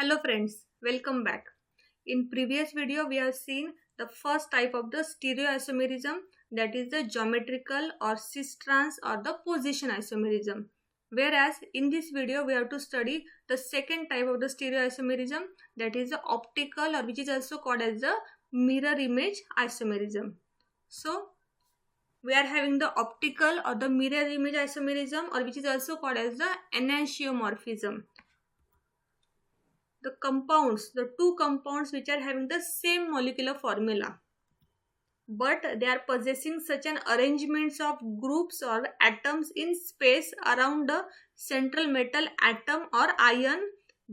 Hello friends, welcome back. In previous video we have seen the first type of the stereoisomerism, that is the geometrical or cis-trans or the position isomerism. Whereas in this video we have to study the second type of the stereoisomerism, that is the optical, or which is also called as the mirror image isomerism. So we are having the optical or the mirror image isomerism, or which is also called as the enantiomorphism. The compounds, the two compounds which are having the same molecular formula, but they are possessing such an arrangements of groups or atoms in space around the central metal atom or ion,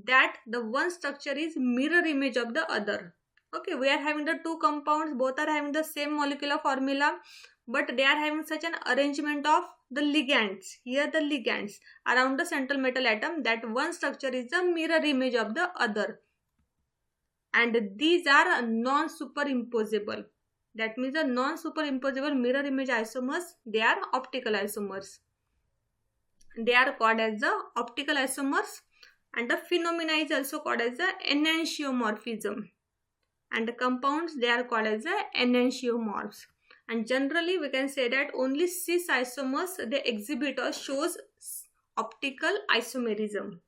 that the one structure is mirror image of the other. Okay, we are having the two compounds, both are having the same molecular formula, but they are having such an arrangement of the ligands, here the ligands around the central metal atom, that one structure is the mirror image of the other, and these are non-superimposable. That means the non-superimposable mirror image isomers, they are optical isomers. They are called as the optical isomers, and the phenomena is also called as the enantiomorphism, and the compounds, they are called as the enantiomorphs. And generally we can say that only cis isomers, they exhibit or shows optical isomerism.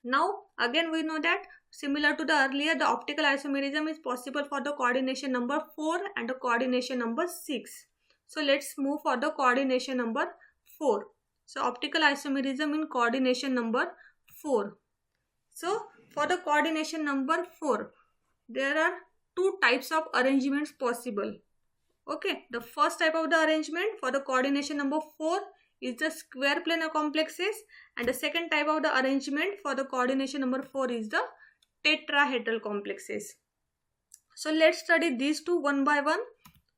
Now again we know that similar to the earlier, the optical isomerism is possible for the coordination number 4 and the coordination number 6. So let's move for the coordination number 4. So optical isomerism in coordination number 4. So for the coordination number 4, there are two types of arrangements possible. Okay, the first type of the arrangement for the coordination number 4 is the square planar complexes, and the second type of the arrangement for the coordination number 4 is the tetrahedral complexes. So let's study these two one by one.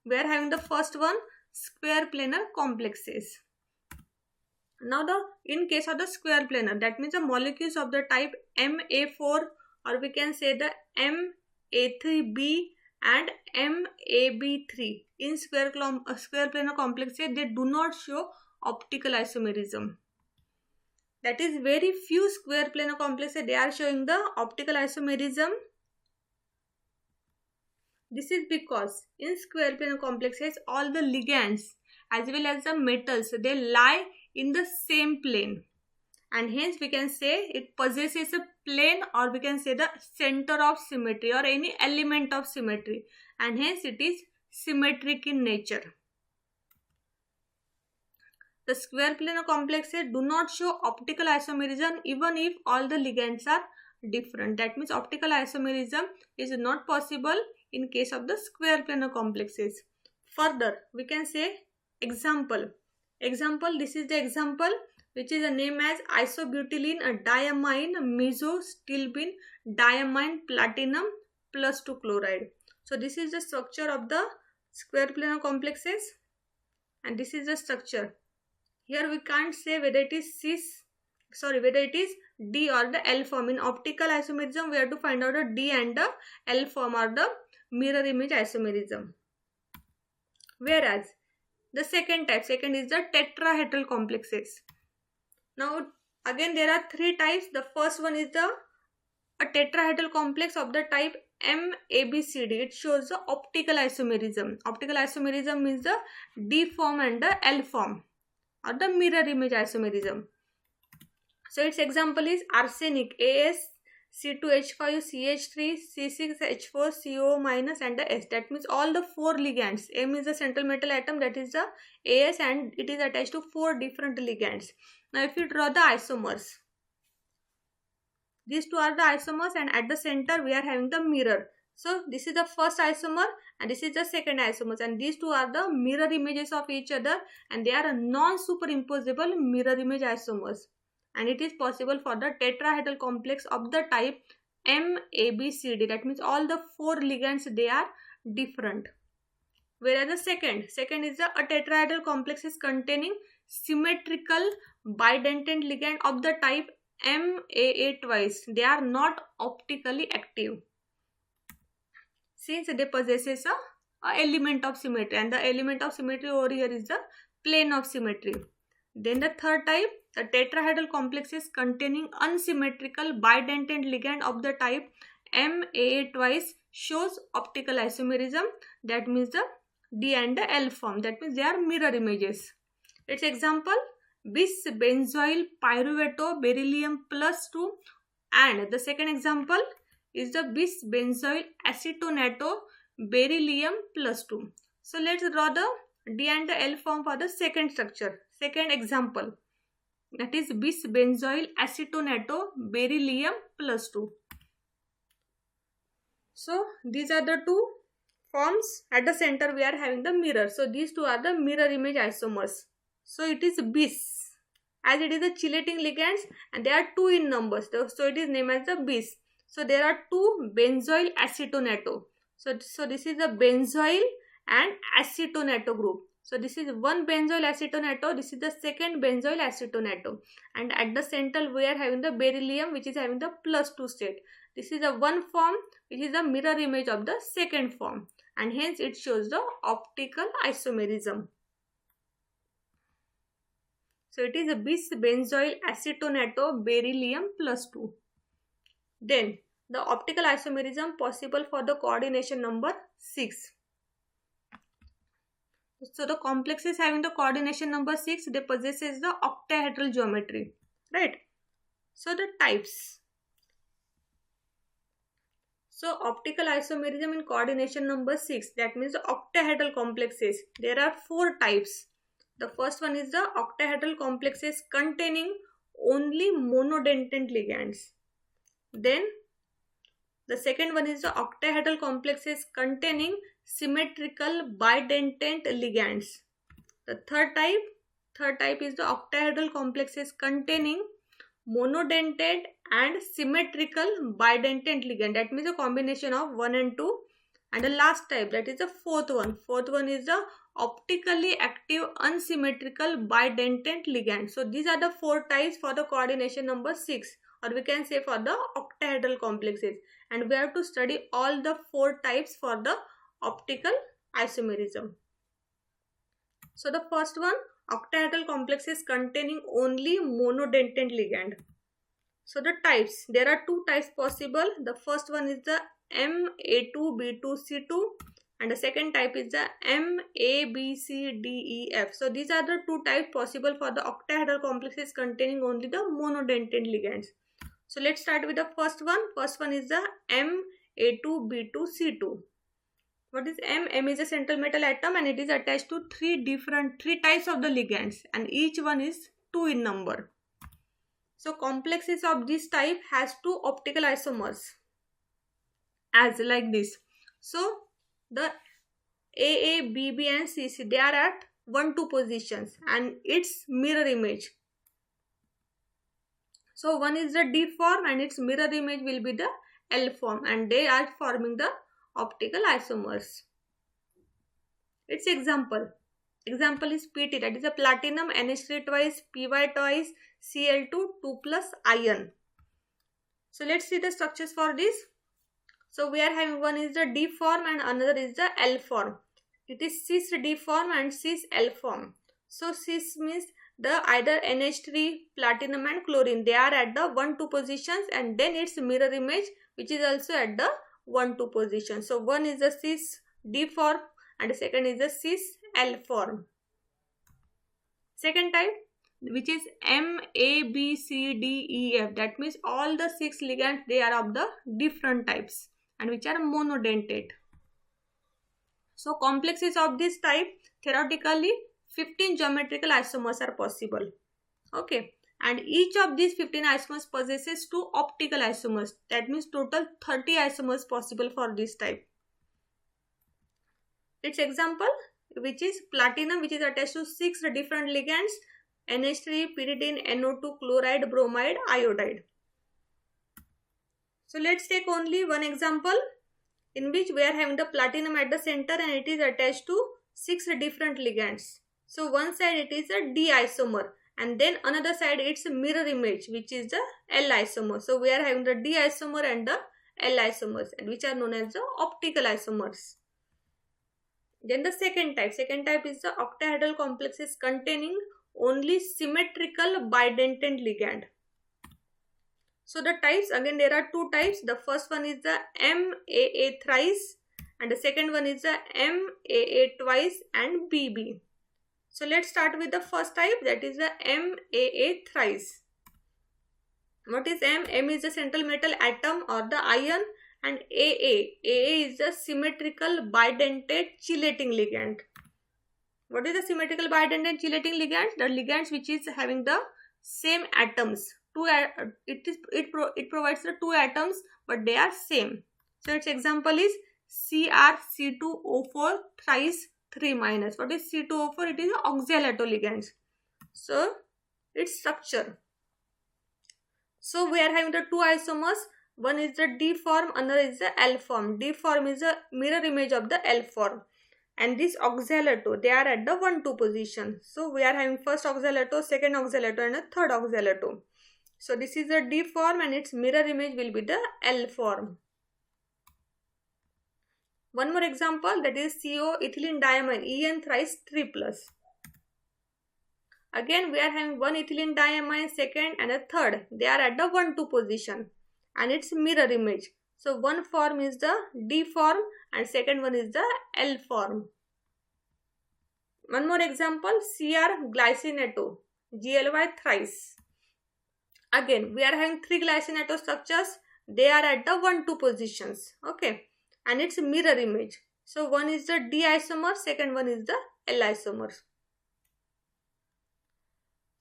We are having the first one, square planar complexes. Now in case of the square planar, that means the molecules of the type Ma4, or we can say the Ma3b and MAB3 in square planar complexes, they do not show optical isomerism. That is, very few square planar complexes, they are showing the optical isomerism. This is because in square planar complexes, all the ligands as well as the metals, they lie in the same plane, and hence we can say it possesses a plane, or we can say the center of symmetry or any element of symmetry, and hence it is symmetric in nature. The square planar complexes do not show optical isomerism even if all the ligands are different. That means optical isomerism is not possible in case of the square planar complexes. Further, we can say example, this is the example which is named as isobutylene diamine mesostilbene diamine platinum plus 2 chloride. So this is the structure of the square planar complexes, and this is the structure. Here we can't say whether it is whether it is D or the L form. In optical isomerism we have to find out the D and the L form, or the mirror image isomerism. Whereas the second is the tetrahedral complexes. Now again there are three types. The first one is a tetrahedral complex of the type MABCD. It shows the optical isomerism. Optical isomerism means the D form and the L form, or the mirror image isomerism. So its example is arsenic AsC2H5CH3 C6H4CO- and the S. That means all the 4 ligands. M is the central metal atom, that is the As, and it is attached to 4 different ligands. Now if you draw the isomers, these two are the isomers, and at the center we are having the mirror. So this is the first isomer and this is the second isomer, and these two are the mirror images of each other, and they are a non-superimposable mirror image isomers, and it is possible for the tetrahedral complex of the type MABCD. That means all the 4 ligands, they are different. Whereas the second is a tetrahedral complex is containing symmetrical bidentate ligand of the type MAA twice. They are not optically active, since they possesses a element of symmetry, and the element of symmetry over here is the plane of symmetry. Then the third type, the tetrahedral complexes containing unsymmetrical bidentate ligand of the type MAA twice shows optical isomerism. That means the D and the L form. That means they are mirror images. Its example, bis benzoyl pyruvato beryllium plus 2, and the second example is the bis benzoyl acetonato beryllium plus 2. So let's draw the D and the L form for the second structure, second example, that is bis benzoyl acetonato beryllium plus 2. So these are the two forms. At the center we are having the mirror. So these two are the mirror image isomers. So it is bis, as it is the chelating ligands and they are 2 in numbers. So it is named as the bis. So there are 2 benzoyl acetonato. So this is the benzoyl and acetonato group. So this is one benzoyl acetonato, this is the second benzoyl acetonato, and at the center we are having the beryllium, which is having the plus 2 state. This is the one form which is the mirror image of the second form, and hence it shows the optical isomerism. So it is a bis benzoyl acetonato beryllium plus 2. Then the optical isomerism possible for the coordination number 6. So the complexes having the coordination number 6, they possesses the octahedral geometry, right? So the types. So optical isomerism in coordination number 6, that means the octahedral complexes. There are 4 types. The first one is the octahedral complexes containing only monodentate ligands. Then the second one is the octahedral complexes containing symmetrical bidentate ligands. The third type is the octahedral complexes containing monodentate and symmetrical bidentate ligand. That means a combination of 1 and 2. And the last type, that is the fourth one. Fourth one is the optically active unsymmetrical bidentate ligand. So these are the 4 types for the coordination number 6, or we can say for the octahedral complexes. And we have to study all the 4 types for the optical isomerism. So the first one, octahedral complexes containing only monodentate ligand. So the types, there are 2 types possible. The first one is the MA2B2C2 and the second type is the MABCDEF. So these are the 2 types possible for the octahedral complexes containing only the monodentate ligands. So let's start with the first one. First one is the MA2B2C2. What is M? M is a central metal atom and it is attached to 3 types of the ligands, and each one is 2 in number. So complexes of this type has 2 optical isomers as like this. So the AA, BB and CC, they are at 1, 2 positions and its mirror image. So one is the D form and its mirror image will be the L form, and they are forming the optical isomers. Its example is PT, that is a platinum NH3 twice, PY twice, Cl2 2 plus ion. So let's see the structures for this. So we are having one is the D form and another is the L form. It is cis D form and cis L form. So cis means the either NH3, platinum and chlorine, they are at the 1, 2 positions, and then its mirror image which is also at the 1, 2 position. So one is the cis D form and the second is the cis L form. Second type, which is MABCDEF, that means all the 6 ligands, they are of the different types and which are monodentate. So complexes of this type, theoretically 15 geometrical isomers are possible. Okay, and each of these 15 isomers possesses 2 optical isomers. That means total 30 isomers possible for this type. Its example, which is platinum, which is attached to 6 different ligands, NH3, pyridine, NO2, chloride, bromide, iodide. So let's take only one example in which we are having the platinum at the center and it is attached to 6 different ligands. So one side it is a D isomer and then another side it's a mirror image which is the L isomer. So we are having the D isomer and the L isomers, and which are known as the optical isomers. Then the second type is the octahedral complexes containing only symmetrical bidentate ligand. So the types, again there are two types. The first one is the MAA thrice and the second one is the MAA twice and BB. So let's start with the first type, that is the MAA thrice. What is M? M is the central metal atom or the ion, and AA is the symmetrical bidentate chelating ligand. What is the symmetrical bidentate chelating ligand? The ligands which is having the same atoms. It provides the two atoms but they are same. So its example is CrC2O4 thrice 3 minus. What is C2O4? It is the oxalato ligand. So its structure. So we are having the two isomers. One is the D form, another is the L form. D form is a mirror image of the L form. And this oxalato, they are at the 1,2 position. So we are having first oxalato, second oxalato and a third oxalato. So this is the D form and its mirror image will be the L form. One more example, that is CO ethylene diamine, En thrice 3 plus. Again we are having one ethylene diamine, second and a third. They are at the 1,2 position and its mirror image. So one form is the D form and second one is the L form. One more example, Cr glycinato, Gly thrice. Again we are having three glycinato structures. They are at the 1,2 positions. Okay, and its mirror image. So one is the D isomer, second one is the L isomer.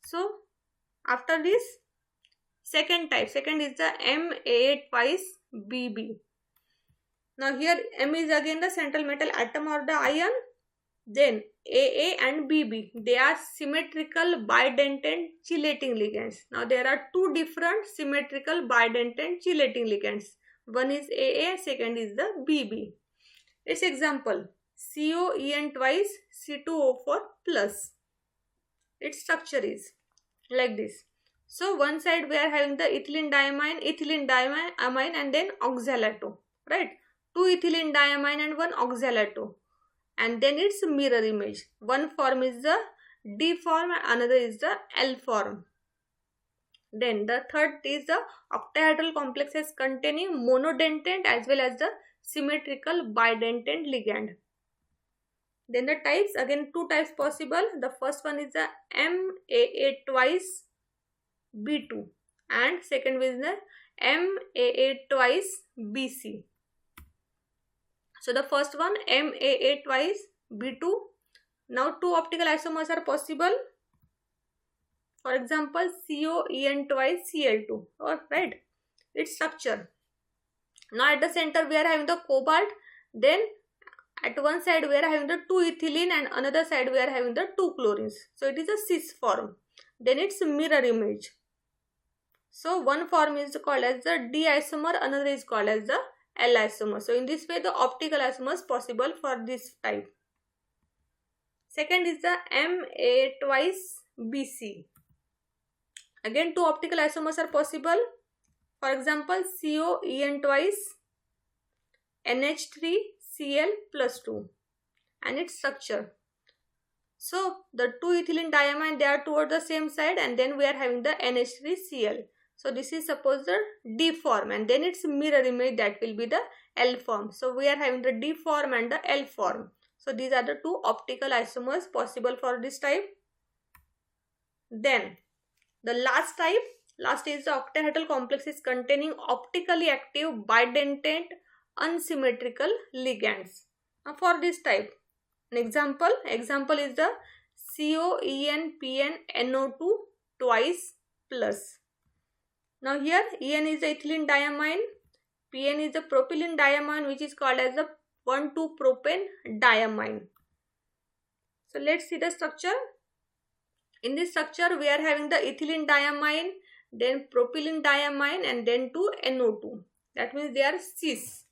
So after this, second type, second is the MAA twice BB. Now here M is again the central metal atom or the ion. Then AA and BB, they are symmetrical bidentate chelating ligands. Now there are two different symmetrical bidentate chelating ligands. One is AA, second is the BB. Its example, COEN twice C2O4 plus. Its structure is like this. So one side we are having the ethylene diamine amine and then oxalato, right? Two ethylene diamine and one oxalato, and then its mirror image. One form is the D form and another is the L form. Then the third is the octahedral complexes containing monodentate as well as the symmetrical bidentate ligand. Then the types, again two types possible. The first one is the MAA twice B2 and second is the MAA twice BC. So the first one MAA twice B2. Now two optical isomers are possible. For example, COEN twice Cl2. Alright, its structure. Now at the center we are having the cobalt. Then at one side we are having the two ethylene and another side we are having the two chlorines. So it is a cis form. Then its mirror image. So one form is called as the D isomer, another is called as the L isomer. So in this way the optical isomers possible for this type. Second is the MA twice BC. Again two optical isomers are possible. For example, COEN twice NH3Cl plus 2 and its structure. So the two ethylene diamine, they are toward the same side and then we are having the NH3Cl. So this is suppose the D form and then its mirror image, that will be the L form. So we are having the D form and the L form. So these are the two optical isomers possible for this type. Then the last is the octahedral complexes containing optically active bidentate unsymmetrical ligands. Now for this type, an example is the COENPnNO2 twice plus. Now here En is the ethylene diamine, Pn is the propylene diamine which is called as the 1,2-propane diamine. So let's see the structure. In this structure we are having the ethylene diamine, then propylene diamine and then two NO2. That means they are cis.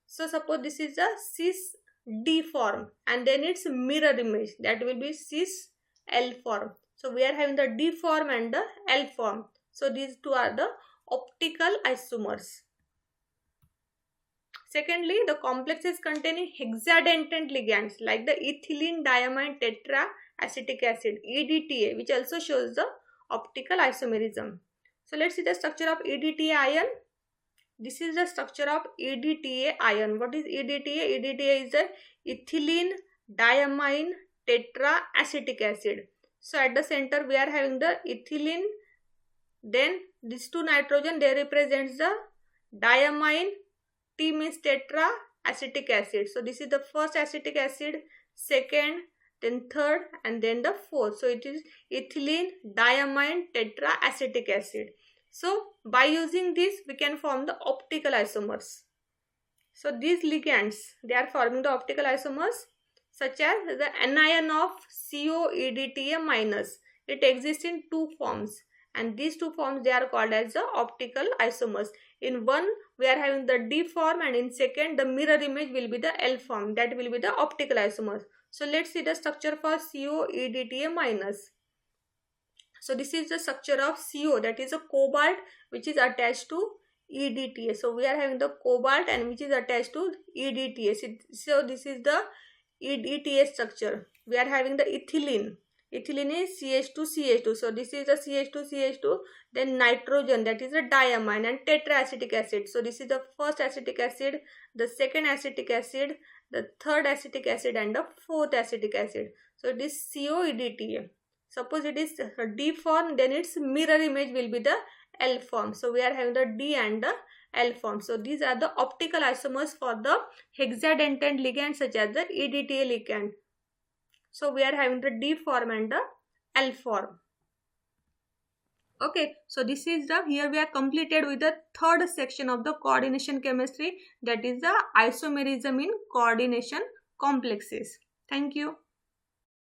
So suppose this is the cis D form and then its mirror image, that will be cis L form. So we are having the D form and the L form. So these two are the optical isomers. Secondly, the complexes containing hexadentate ligands like the ethylene diamine tetra acetic acid, EDTA, which also shows the optical isomerism. So let's see the structure of EDTA ion. This is the structure of EDTA ion. What is EDTA? EDTA is the ethylene diamine tetraacetic acid. So at the center we are having the ethylene, then these two nitrogen, they represents the diamine, T means tetraacetic acid. So this is the first acetic acid, second, then third, and then the fourth. So it is ethylene diamine tetraacetic acid. So by using this we can form the optical isomers. So these ligands, they are forming the optical isomers such as the anion of COEDTA minus. It exists in two forms, and these two forms, they are called as the optical isomers. In one we are having the D form, and in second the mirror image will be the L form. That will be the optical isomers. So let's see the structure for COEDTA minus. So this is the structure of CO, that is a cobalt which is attached to EDTA. So we are having the cobalt and which is attached to EDTA. So this is the EDTA structure. We are having the ethylene. Ethylene is CH2CH2. So this is the CH2CH2. Then nitrogen, that is a diamine, and tetraacetic acid. So this is the first acetic acid, the second acetic acid, the third acetic acid, and the fourth acetic acid. So it is COEDTA. Suppose it is D form, then its mirror image will be the L form. So we are having the D and the L form. So these are the optical isomers for the hexadentate ligand such as the EDTA ligand. So we are having the D form and the L form. Okay, so this is the, here we are completed with the third section of the coordination chemistry, that is the isomerism in coordination complexes. Thank you.